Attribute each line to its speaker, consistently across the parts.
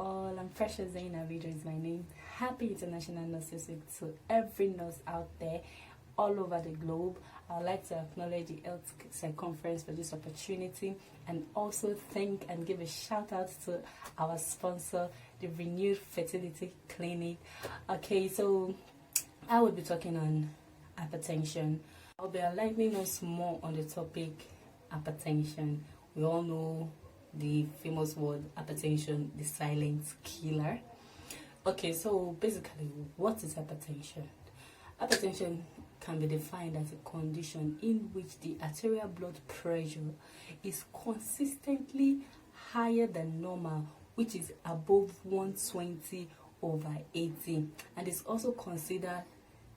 Speaker 1: all. I'm Precious Zaina Video is my name. Happy International Nurses Week to every nurse out there all over the globe. I'd like to acknowledge the Health Circumference for this opportunity and also thank and give a shout out to our sponsor, the Renewed Fertility Clinic. Okay, so I will be talking on hypertension. I'll be enlightening us more on the topic hypertension. We all know the famous word hypertension, the silent killer. Okay, so basically, what is hypertension? Hypertension can be defined as a condition in which the arterial blood pressure is consistently higher than normal, which is above 120/80, and is also considered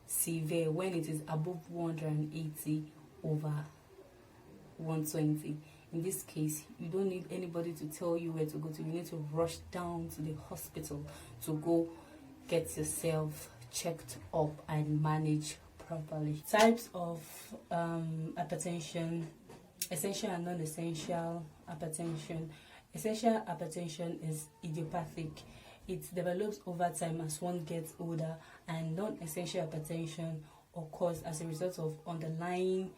Speaker 1: severe when it is above 180/120. In this case, you don't need anybody to tell you where to go to. You need to rush down to the hospital to go get yourself checked up and managed properly. Types of hypertension: essential and non-essential hypertension. Essential hypertension is idiopathic. It develops over time as one gets older, and non-essential hypertension occurs as a result of underlying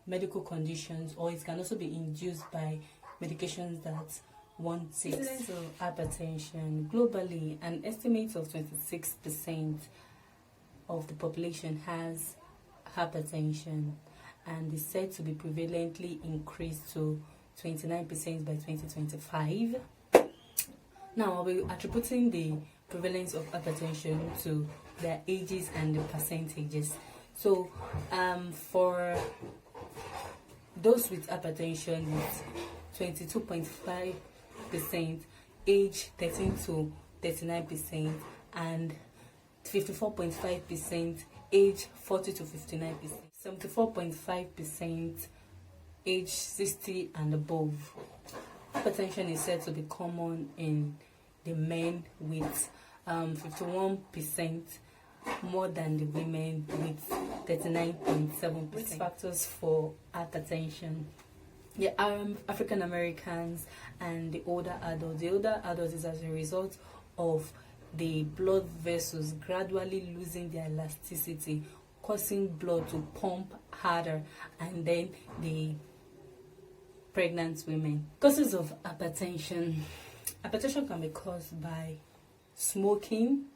Speaker 1: medical conditions, or it can also be induced by medications that one takes. So hypertension globally, an estimate of 26% of the population has hypertension, and is said to be prevalently increased to 29% by 2025. Now I'll be attributing the prevalence of hypertension to their ages and the percentages. So for those with hypertension, it's 22.5%, age 13 to 39%, and 54.5%, age 40 to 59%, 74.5%, age 60 and above. Hypertension is said to be common in the men with 51%, more than the women with 39.7%. Risk factors for hypertension: the African Americans and the older adults. The older adults is as a result of the blood vessels gradually losing their elasticity, causing blood to pump harder, and then the pregnant women. Causes of hypertension: hypertension can be caused by smoking,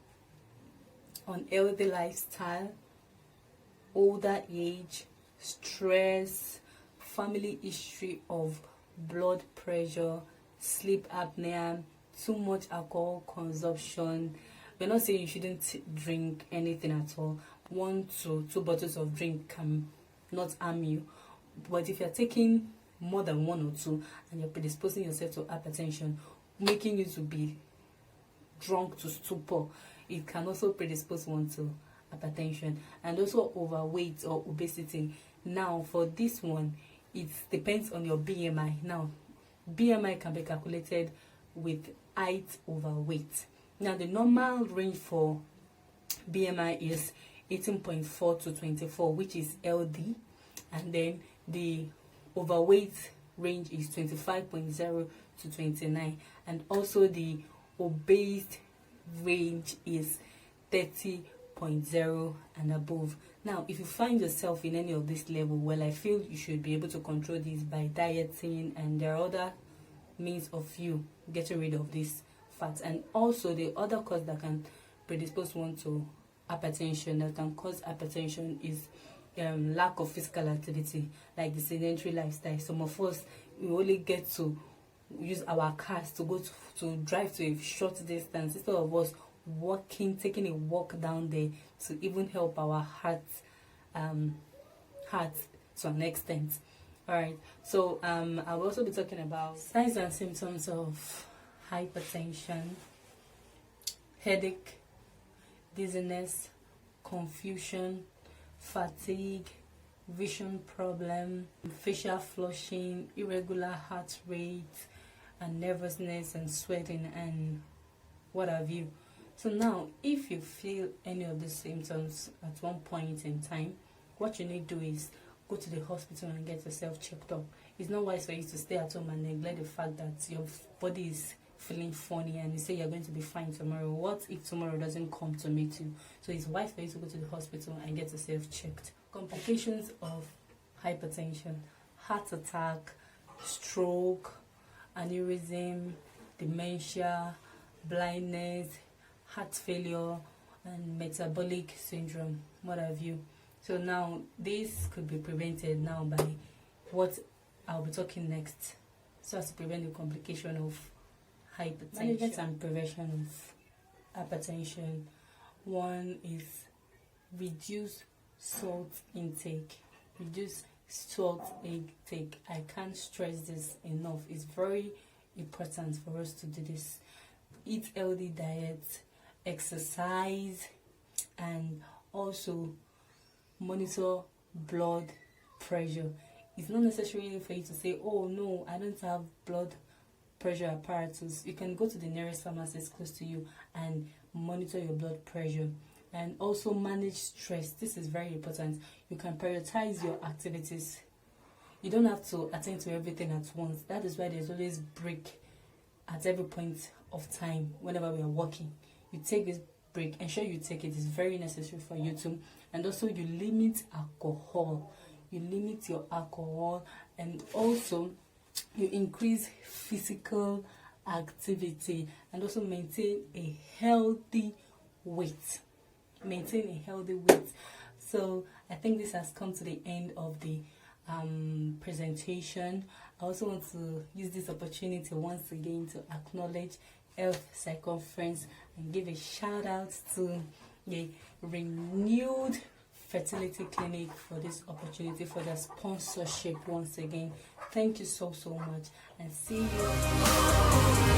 Speaker 1: unhealthy lifestyle, older age, stress, family history of blood pressure, sleep apnea, too much alcohol consumption. We're not saying you shouldn't drink anything at all. 1 to 2 bottles of drink can not harm you, but if you're taking more than 1 or 2 and you're predisposing yourself to hypertension, making you to be drunk to stupor, it can also predispose one to hypertension. And also overweight or obesity. Now for this one, it depends on your BMI. Now BMI can be calculated with height over weight. Now the normal range for BMI is 18.4 to 24, which is LD, and then the overweight range is 25.0 to 29, and also the obese range is 30.0 and above. Now if you find yourself in any of this level, well, I feel you should be able to control this by dieting, and there are other means of you getting rid of this fat. And also the other cause that can predispose one to hypertension, that can cause hypertension, is lack of physical activity, like the sedentary lifestyle. Some of us, we only get to use our cars to go to drive to a short distance, instead of us walking, taking a walk down there to even help our heart to an extent. All right, so I'll also be talking about signs and symptoms of hypertension: headache, dizziness, confusion, fatigue, vision problem, facial flushing, irregular heart rate, and nervousness and sweating and what have you. So now, if you feel any of these symptoms at one point in time, what you need to do is go to the hospital and get yourself checked up. It's not wise for you to stay at home and neglect the fact that your body is feeling funny and you say you're going to be fine tomorrow. What if tomorrow doesn't come to meet you? So it's wise for you to go to the hospital and get yourself checked. Complications of hypertension: heart attack, stroke, aneurysm, dementia, blindness, heart failure, and metabolic syndrome, what have you. So now this could be prevented now by what I'll be talking next, so as to prevent the complication of hypertension. Management and prevention of hypertension. One is reduce salt intake. Reduce salt intake. I can't stress this enough. It's very important for us to do this. Eat healthy diet, exercise, and also monitor blood pressure. It's not necessarily for you to say, oh no, I don't have blood pressure apparatus. You can go to the nearest pharmacist close to you and monitor your blood pressure. And also manage stress. This is very important. You can prioritize your activities. You don't have to attend to everything at once. That is why there's always break at every point of time whenever we are working. You take this break, ensure you take it. It's very necessary for you to. And also you limit alcohol. You limit your alcohol, and also you increase physical activity, and also maintain a healthy weight. Maintain a healthy weight. So I think this has come to the end of the presentation. I also want to use this opportunity once again to acknowledge Health Circumference and give a shout out to the Renewed Fertility Clinic for this opportunity, for the sponsorship once again. Thank you so much, and see you.